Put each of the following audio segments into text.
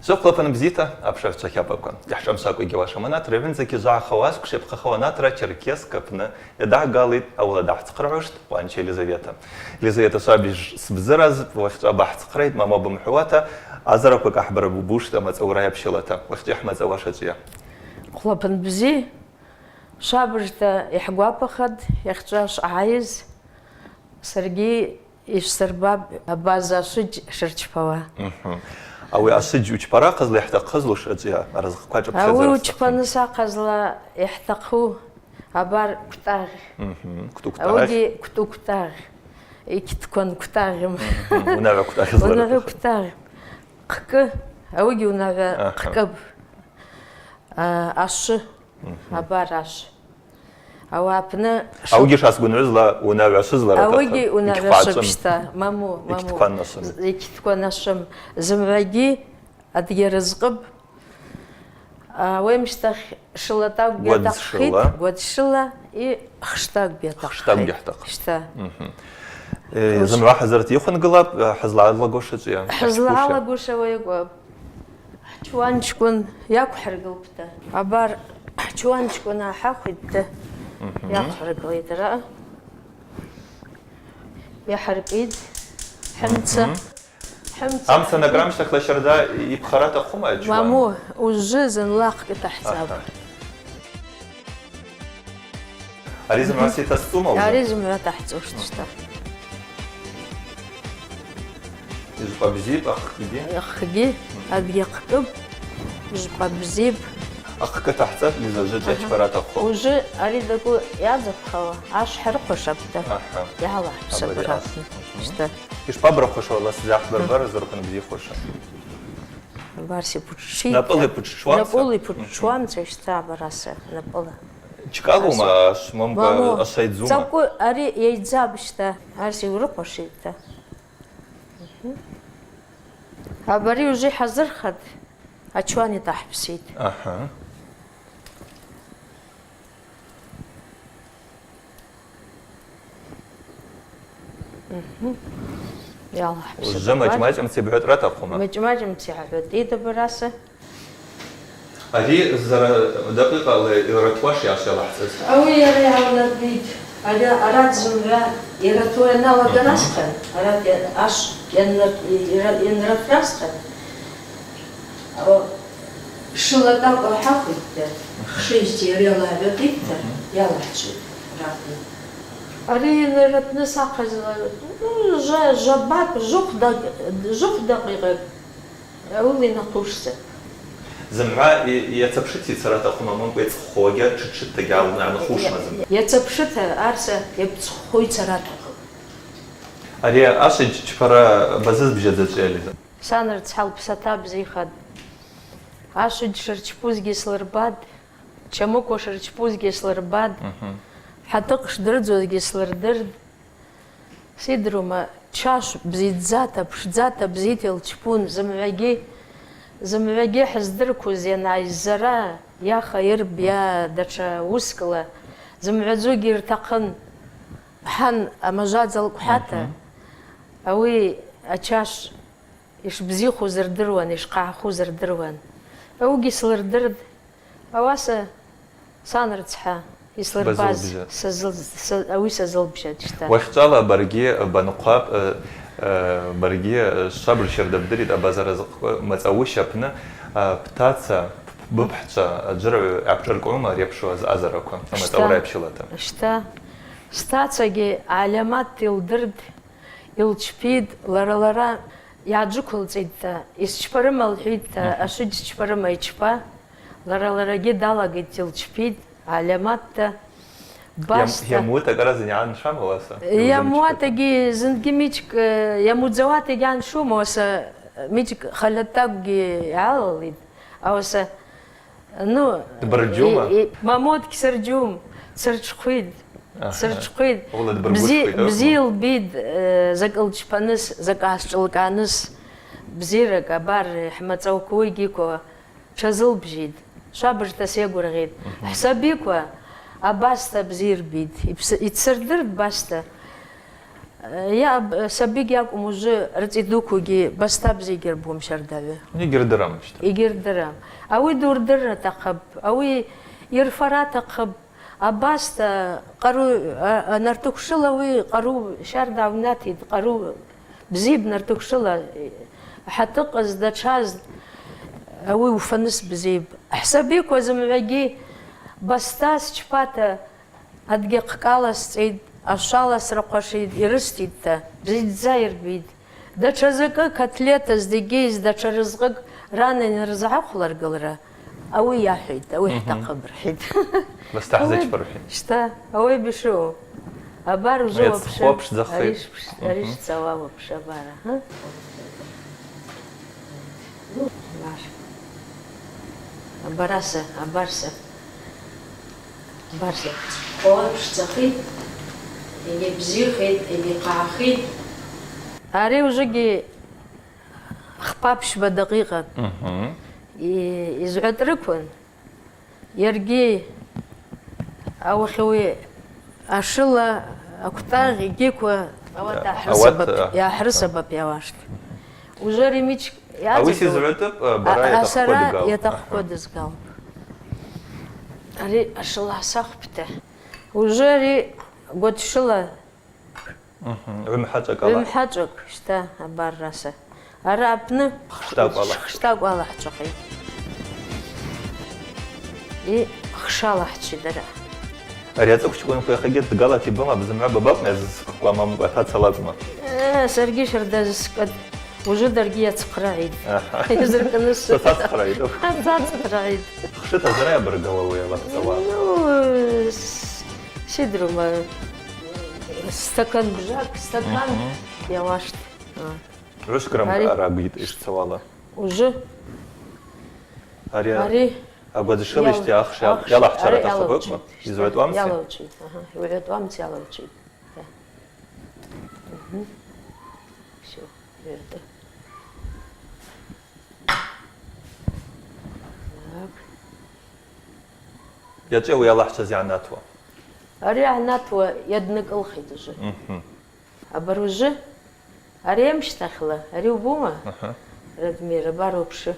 زوقلفن بزيتا أبشر تشابكون يحشم ساقو يجواش منات ريفن زكي زع خواس كشيب خوانات را تشركيس كفنا يدع قاليد أو دع تقرعشت وانشي ليزايتا صابيج سبزرز وقت أباح تقريد ما بمحواتا أزرقك أحبر بوش تما تصورها بشلتا وقت أحمد زواشتيا قلبن بزي شابرتا يحقوا خد يختاش عايز سرقي يشترباب بازا شج شرتشبوا أو أسج وجبرا قزل يحتقزلوش أجيا رزق قاجب خزر أو وجبنسا قزلا يحتقو أبار كتاغ أودي كتو كتاغ إكتكون كتاغ ونابع كتاغ ونابع كتاغ قك أودي ونابع قكب أش أبار أش أو أبنا أودي شاس قنرزلا ونابع سزلا أودي ونابع شبشتا مامو إكتكون نشم زمرجي أدي رزقب ويمشتاخ شلتاق بيتخيط قد شلا إيه خشتاق بيتخيط خشتاق بيتخيط خشتا زمرا حزرت يخن قلب حزل على قوشة يعني حزل على قوشة ويقوب شوان شكون ياكو حرقل بتا عبار شوان شكون حاخد ياكو حرقل يدرا يا حرقيد حمسة أمس أنا قرامش تخلى شردا يبخرات أخوما أجوان مامو وجزن لاق تحساب أريزم راسي تستوما أريزم را تحت وشتشتا يجبا بزيب أخكي أخكي أدي قطب يجبا بزيب أخك تحت لزوجة أجبرات أخو وجه أريد أقول يازب خوا عاش حرقو شبتا يلا بسبراتي شتا إيش بابرا خوش والله سلاح بربر زرقنا بدي خوش بارسي بوتشي نابولي بوتشوان نابولي بوتشوان شتا براسه نابولا чикаго маш момка ашайд зума цаку ари яйдзабшта арси урупошита абари уже hazır хад ачвани тахпсит аха يلا уже мачмачем тибет ратахума мачмачем тибет ида براسه هذه دقيقة يرتوش يا شيخ حسس. أوي يا ريال البيت. هذا أراد زمرة يرتونا وجراسخن. أراد أش ينرتراسخن. أو شو لا تبغى حقيقة. شيء ريال البيت. يلا حشي. أري نرتنا ساقز. جباب جوق دقيقة. أولي نقوشته. زمرا يتبشتي صراحة أخونا من بيت خوجة تشت تجاوب نعم خوش مزم. يتبشتها أرسل يبتخوي صراحة. أري أشج شفرا بزز بجد جالزة. سانر تحل بساتاب زي خد. أشج شرچپوزگي سلرباد. چموكو شرچپوزگي سلرباد. حتىقش دردزوزگي سلردرد. سيدروما چاش بزيت زاتا بشزاتا بزيتل چپون زمعجي. زمرجي حزدركو زين عايزرا يا خير بيا دشا وسكلا زمعزوجي ارتقن حن مجازل حتى اوي اتشاش ايش بزيخو زردروان ايش قاعخو زردروان اوجي سلردرد اواسا صانرتها يسلر باز سزل اوي سزل بشدشتا واختالا برجي بنقاب برجي شابل شرد بدريد أبازر متأوش أبنا بتاعة ببحث جرى أبشر عمر يبشو أزرقهم أما تورا يبشلته. شتا ستاتسجي علامات الدرد يلتشبيد لرا يعجكول زيتا يشبرم الحيتا أشج يشبرم يشبا لرا جدالا جت يلتشبيد علامات يا موت أجرزني عن شام واسا. يا موت أجي زندقي ميتك يا موت أجي عن شو موسى ميتك خلتاجي عالي أوسا نو. برجومة. ما موت كسر جوم سرچخويد سرچخويد. بزيل بيد زك الجبانس زك عشلقانس بزيرك أبار حمد أوكوي جيكو شزل بجيد شابر تسيقور غيد حسابيكو أباستا بزير بيد يتسردر باستا يا سبيق ياكم وجه رتيدوكوجي بستاب زي جربهم شرداوي يقر درام يقر درام أوي دور درة تقب أوي يرفرا تقب أباست قرو نرتوكشلا وي قرو شردا وناتي قرو بزيب نرتوكشلا حتى قصد تشاز أوي وفنس بزيب حسابيك وزمعجي بستاس شباتا أدقق قالس عيد أشالس رقشيد يرستيد بزيد زاير بيد دا تشازقا كتليتا زديجيز دا تشارزقق رانا نرزعو خلر قلرا أوي يا حيد أوي حتى قبر حيد بس تحزيج برحين شتا أوي بشو أبارو زوا بشا خوبش زخي أريش تسوا بشا بارا ها أبارسا أبارسا أبارسا خوبش زخي إني بزيخيد إني قاخيد أري وجي خبابش بدقيقة يزعد ركن يرجي أو خوي أشلا أكتاغ يجيكوا أو تحرسبب يا حرسبب يا واشت وجري ميتش يا أوي سيزعتب برايا أسرع يتقود قلب أري أشلا سخبته وجري قد شلا ومحاجك الله ومحاجك شتا أبار راسه أرابنا خشتاق الله حتشقي إيه خشالة حتشي درا أرياتك شكون في خجت قالت بما بزمع بابا مز قام مقطعات سلطمة سرقي شرداز سكت وجود درجية تقرعيد يزرق النص تقرعيد تقرعيد خشتها زرايا برقوا يا بطوا شدرو ما استكان بجاك استكان يا واشت عش كرم أرابيت إيش سوالا وجو أري أبغى تشغل اشتياق شاب يلا احترت أخبرك يزود وامس يلا وشيد يزود وامس يلا وشيد شو يرد يجوا يلا احتزي عن ناتوا أري عناتوا يدنك الخيط وجو أبروجو أري مشتخلة أري وبوما ردمير باروبشو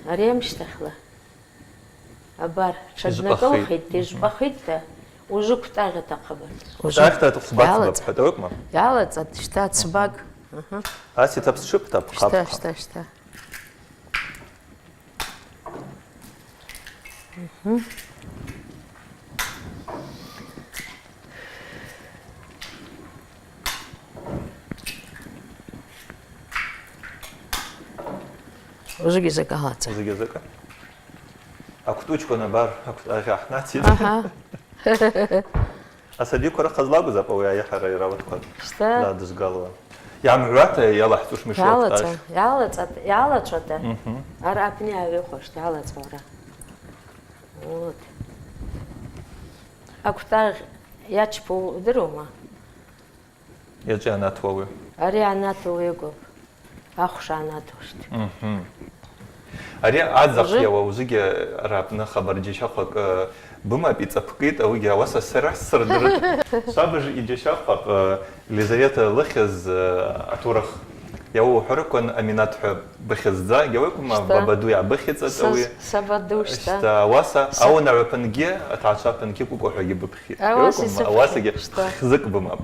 أري مشتخلة أبار شدنك الخيط تجبا خيطة وجو كتاغة تقبل تاغة تصبات بحدوك ما يلا تشتات سباق هاسي تبس شو بتاب شتا وجو جزاك هات جزاك أكتوش كنا بار أكت أخي أحناتي أصدق كره خزلاقو زبوا يا حري روت قد لا دش قالوا يا عمرات يلا حتوش مش وقت يلا شتا أرابني أبي خوش يلا تصورة вот أكتر ياتشبو دروما يجي أنا توي أري أنا توي قب أخش أنا توشت أري عزق يا وزيج رابنا خبر جي شقق بما بيتفقيت أو جا وسا سرح سردر صابج يجي شقق لزيت لخز أتورخ يو حركن أمينات حب بخز ذا جوكم بابدو يا بخز أوي سبدوش تا واسا أو نعرفنجي أتعشابنجي كوكو حاجي ببخي جوكم واسا جي خزك بما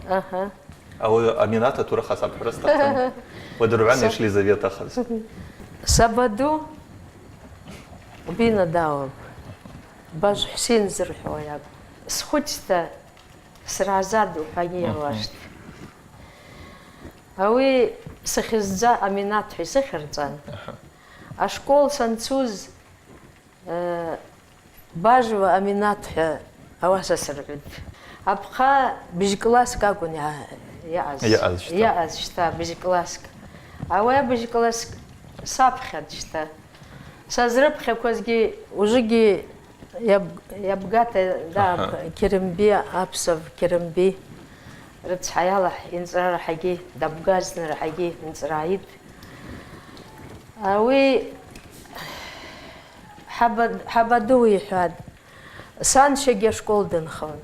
أو أمينات أتورخ حسب حرستك ودربان يشلي زيت أخذ سبدو بينا داوب باش حسين زرحوا ياك سخوتتا سرعزادو هاي واشت أوي سخزا أمينات حي سخرزان أشكول سنتوز باجو أمينات حي أواسا سرعد أبقى بيجي كلاس كاكون يا أز شتا بيجي كلاس أوي بيجي كلاس سابخد شتا سازرب خبكوزجي وجيجي يبقى دا كرمبي أبصف كرمبي رد حياله ينزرع حقي دبقاز نر حقي ينزرعيد أوي حبدوي حد سان شجع شكول دنخون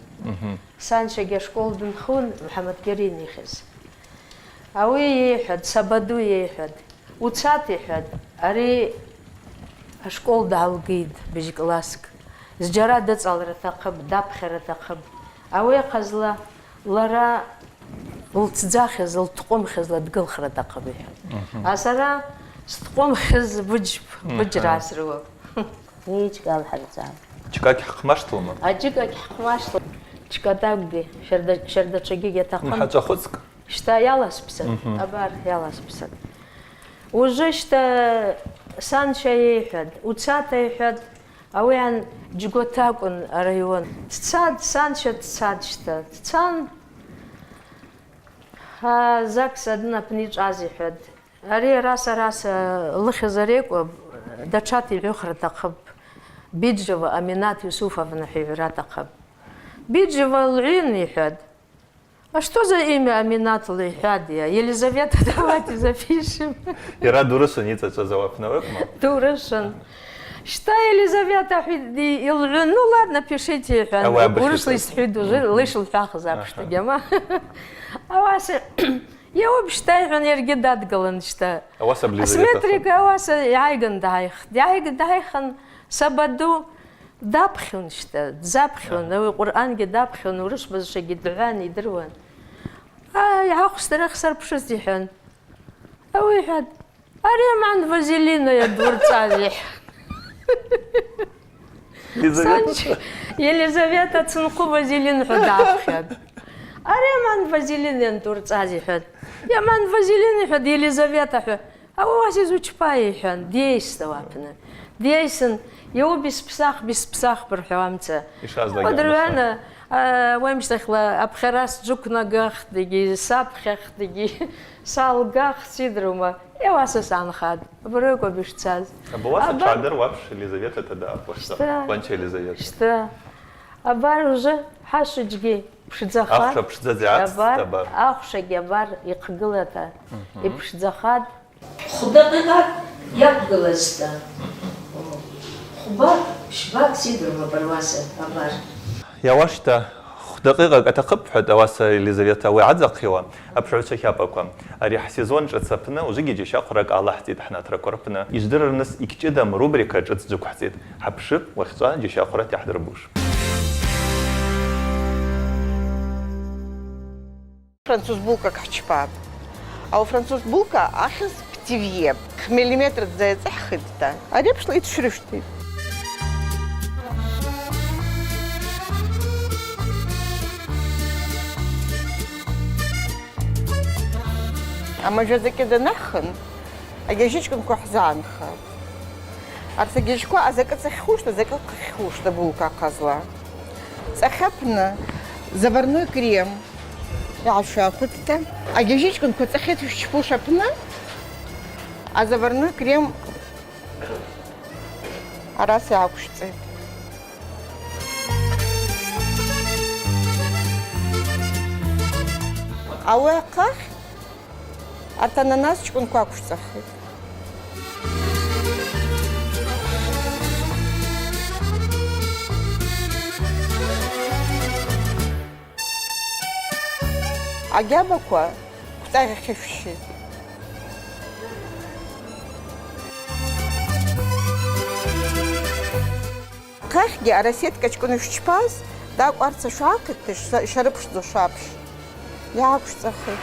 سان شجع شكول دنخون محمد كريم يخز أوي يحد سبدو يحد وتسات يحد أري أشكول دالقيد بيجي كلاسك زجراد تصال رتقب داب خير رتقب أوي قزلا لرا لتزاخز لتقوم خز لتقل خير رتقب أسرا ستقوم خز بج راسرو نيش قال حرزان Чикаки хмаштылмы? أجيك حماش чикатагги شرد شجيج يتقم Хача хоцк. Что ялас писать, абар ялас писать. Уже что санча ехад, уцата ехад, а вы ан джиготакун район. Цад санча цад что, цан закс одна пнич азихад. Ари раса лыхазареку дачати люхра тахаб. Биджева Аминат Юсуфовна Хивера тахаб. Биджева л'ин ехад. А что за имя Аминат Лихадия? Елизавета, давайте запишем. Ира дурысын ница завапнавык ма? Дурышин. Что Елизавета Хидиил'ун? Ну ладно, пишите. Урышли схиду, лышл фях запишите. Гема. А вас... Я обещаю, он ергидат галан, что... А вас облизывает? Асметрика, а вас яйган дайх. Яйган дайхан сабаду... دابخون شتا زابخون لو القرآن قد دابخون ورش بس شيء قد دعاني دروان يعاقس ترى خسر بشوز يحن أو يحد أريم عند فازيلينا يا دور تصالح يليزافيتا تنقو فازيلين حد عافخد أريم عند فازيلين يا دور تصالح يا من فازيلين حد يليزافيتا حد أو واسي زوج باي حن ديس توابنا ديسن يو بس بساخ برحوامته. ودروانا وامش تخلا أبخراس جوكنا قخ دقي ساب خخ دقي سال قخ سيدروما يواسس عن خاد بروكو بيشتاز. أبواسا تشادر وابش Елизавета تدا أبوشتا. بانش Елизавета. شتا. أبار وجه حاشو جي بشتزخاد. أخشى بشتزات تبار. أخشى جبار يقبلته. يبشتزخاد. خدقات يقبلسته. شباك سيدرو برواسة أبار. يا واشتا دقيقة أتقب حد أواسا Елизавета وعدق خوا أبشر شكابكم أريح سيزون جت سبنا وجيجي جيش أقرأ الله حتيت إحنا ترى كربنا يجدر الناس يكتدم روبريكا جت زوج حتيت حبشب وخصوصا جيش أقرأ تحضر بوش. فранцуз булка качпаб. А у француз булка ахис птивье. Миллиметр зайца хитта. А репшла и шрифты. أما جزء كده نخن، أجيشكم كحزانخ. أرث جيشكو أزكى تخوش تزكى خوش تبوكا قزلا. سخبنا زبرنو كريم. يعشوا خدته. أجيشكم كتخيت في شبوش أبنا. أزبرنو كريم. أراسي عكشتي. أواقع. أتانا ناس تكون كواكوش صحي. عجبك كوا كتاعي خفشي. كاخجي أرسيت كتكون فشباز داك أرث شاكتش شربش دو شابش. ياكوش صحي.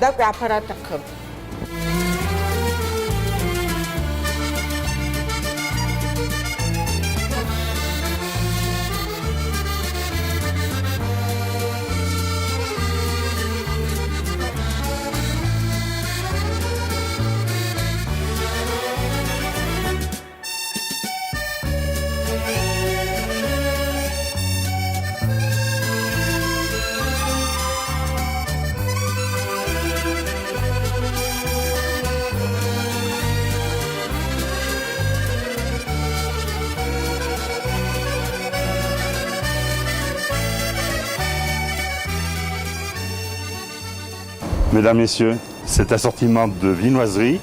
داك عبارات تقب. Mesdames, Messieurs, cet assortiment de viennoiseries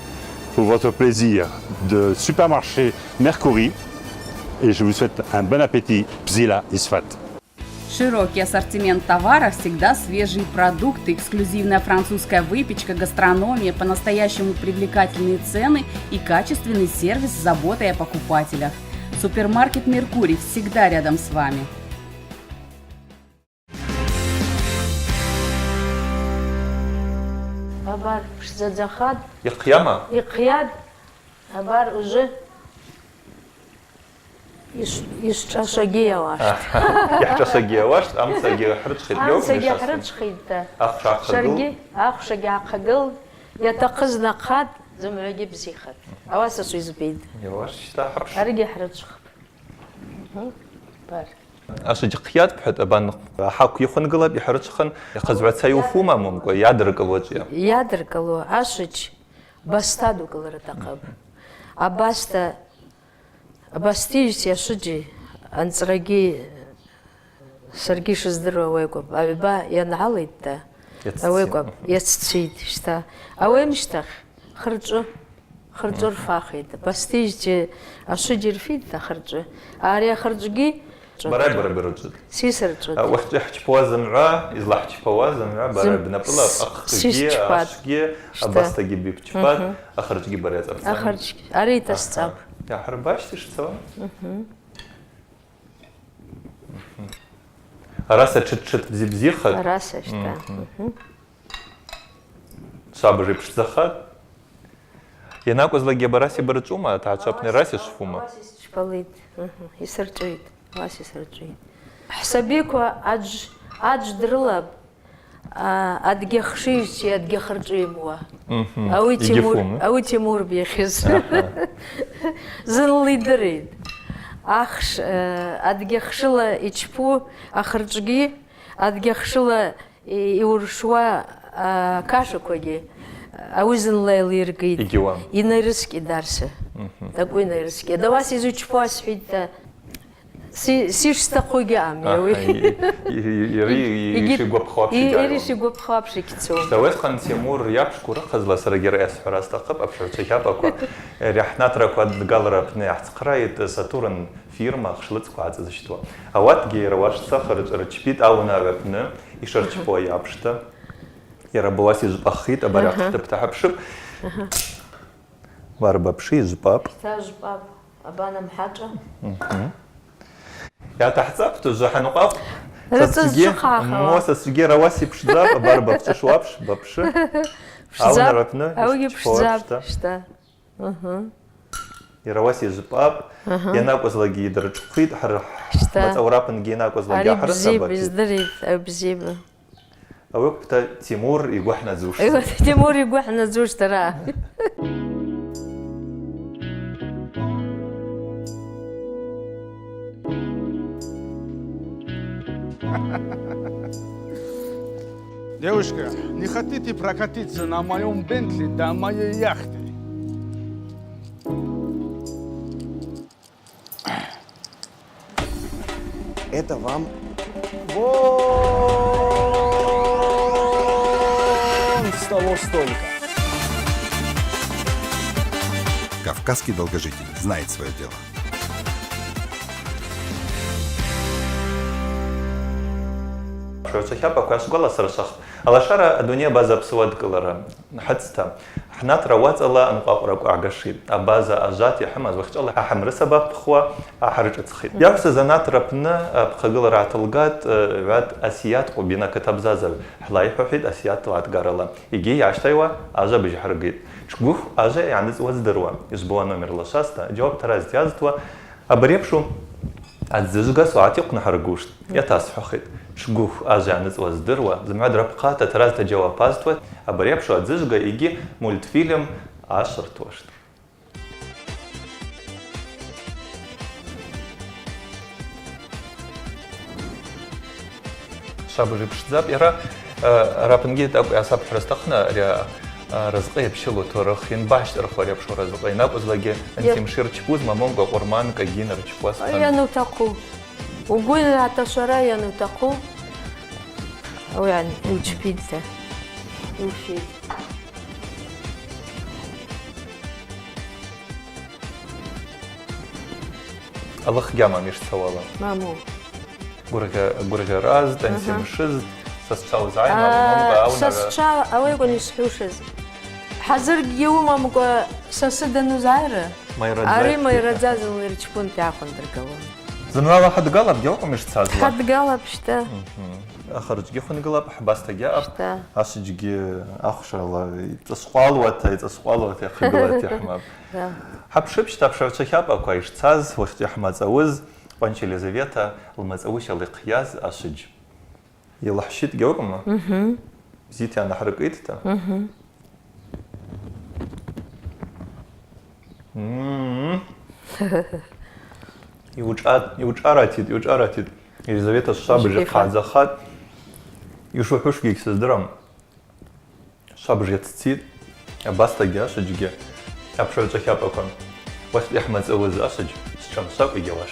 pour votre plaisir de supermarché Mercury. Et je vous souhaite un bon appétit. Bzila Isfat. Широкий ассортимент товаров, всегда свежие продукты, эксклюзивная французская выпечка, гастрономия, по-настоящему привлекательные цены и качественный сервис с заботой о покупателях. Супермаркет «Меркурий» всегда рядом с вами. Абар пшзадзахад, يقيامة иқияд, абар уже ишчашагия ваш. يحتسى جيواش أمسى جي حرج خير يوم Ансаги حرج خيدتا. أخشى خدو شرقي أخشى عقل يتقزنا قاد زمعجي بزيخت. أواسا سويز بيد. يواش شتا حرش أرجع حرج خب. بار. أشج قياد بحد أبان حاك يخون قلب يحرج خن يخزوع سيوفوما ممكن يادرك الوجه يادركلو أشج باستادو كل رتقب. أباستا أباستيج يا شجي أنصرجي سرجي شزدرو ويكوب أبا ينعليتا ويكوب يستشيد شتا أويمشتخ خرجوا رفاخيد باستيج أشجي رفيد خرجوا أريا خرجي برابر برجل سيسرجو وقت يحكي بوازن راه يزلح حكي بوازن راه برابر نبلا أخرجي أشجي أباستجي بيبتشبات أخرجي بريت أخرج أريد أستعب يا حرباش تشتوا راسا تشت بزيخ راسا شتا صعب جيب شتزخات يناقز لقي براسي برجوما تعشبني راسي شفوما شباليد يسرجيد واسي سرجيد حسابيكوا أج درلب أدقي خشيش أدقي خرجيموا أوي تيمور بيخز زن ليدريد أخش أدقي خشلا إتشبو أخرجي أدقي خشلا يورشوا كاشو كوجي أوي زن ليلي رقيد إجوام ينرسكي دارسه такой нерски. Да вас изучу посвидта. Сиш стакуги ами. يري شيء بخوابش يري شيء بخوابش كتسو. استويت قن تيمور يابش كورة خزلا سرجر أس حراس تقب أبشر تشيكاب أكو رح نترك ود قلرة بنيح قراية ساتورن فيرما خشلت قاعد زشتوا. أوقات جي رواش سخر رتشبيت أو نابنا يشرش بوا يابشتا. يربواسي زبخيت أبرح تبتحبش. واربا بشي زباب. تاج باب أبانا محاجة. يا تحسب تجح نقاط. سسجي مو سسجي رواسي بشزاب باربا بشوابش بابش. أو نرفنا. أو يبشزاب شتا. يرواسي زباب. يناقص لقي درج خيط حر. ما تورابن جيناقص لقي حر. بزيب بزدريت أو بزيب. أو بتا تيمور يقوحنا زوج. أيوة تيمور يقوحنا زوج ترى. Девушка, не хотите прокатиться на моем Бентли до моей яхты? Это вам вон с того столика. Кавказский долгожитель знает свое дело. شوشة كواش قلا سرشخ على شارع الدنيا بازا بسواد كلرا حتى حنا تروات الله أنقاقرك عقشي أبازا أجاتي حماز وقت الله حمر سبب خوا حرج تخيل يارس زنات ربنا بخجل رعتلقات بعد أسيات وبينا كتاب زازل حلاي حفيد أسيات طلعت قارلا يجي عشتايوا أجا بيجي حرقيت شقوف أجا يعني وزدروا يسبوا نمر لشاستا جواب ترى زيازتوا أبريبشو الزجاج ساعات يقنع حرقوش يتاسح خيط شقوف أجانس وزدروا زمعد ربقات تراز تجاوباستوا أبريبشو الزجاج يجي مولتفيلم 10 توشت شابو جيبش زاب يرى رابنجيت أبو أصاب حرستقنا ريا رزقي بشلو تورخين باش ترخوري بشو رزقي نابوز لاجي انتي مشير تشبوز ما مونغو قرمان كجينر تشبوز يا نوتاقو وقول عطا شرا يا نوتاقو أو يعني وجبيدتا Уши. Аллах гяма миш цавала. Маму. Гурга раз, танцем шиз, сосчал зайна, мамга аунага. Сосчал, а вы не слушаете. Хазар геу мамга соседану зайра. Ари мой радзазл ирчпун тяхон дргала. Замнала хадгалаб геу миш цазла. Хадгала пшта. آخر جي خون قلب حبست جاء شتا. عش جي أخشى الله يتصقالوت يا خجلت يا حمام حب شبش تاب شو تشاب أو كويش تاز وش يحمد زوز بانش ليزافيتا المزوش اللي قياز أشج يلا حشيت جورما زيت أنا حرقيت تا يوجاراتيد Елизавета Шабжи Хадзахат Юшухуш Гиксиздрам Шабжи Цит Абастагя Шаджиге Апшевчахапакон Ваш Ахмад Завазашидж С чем Шаб и Гелаш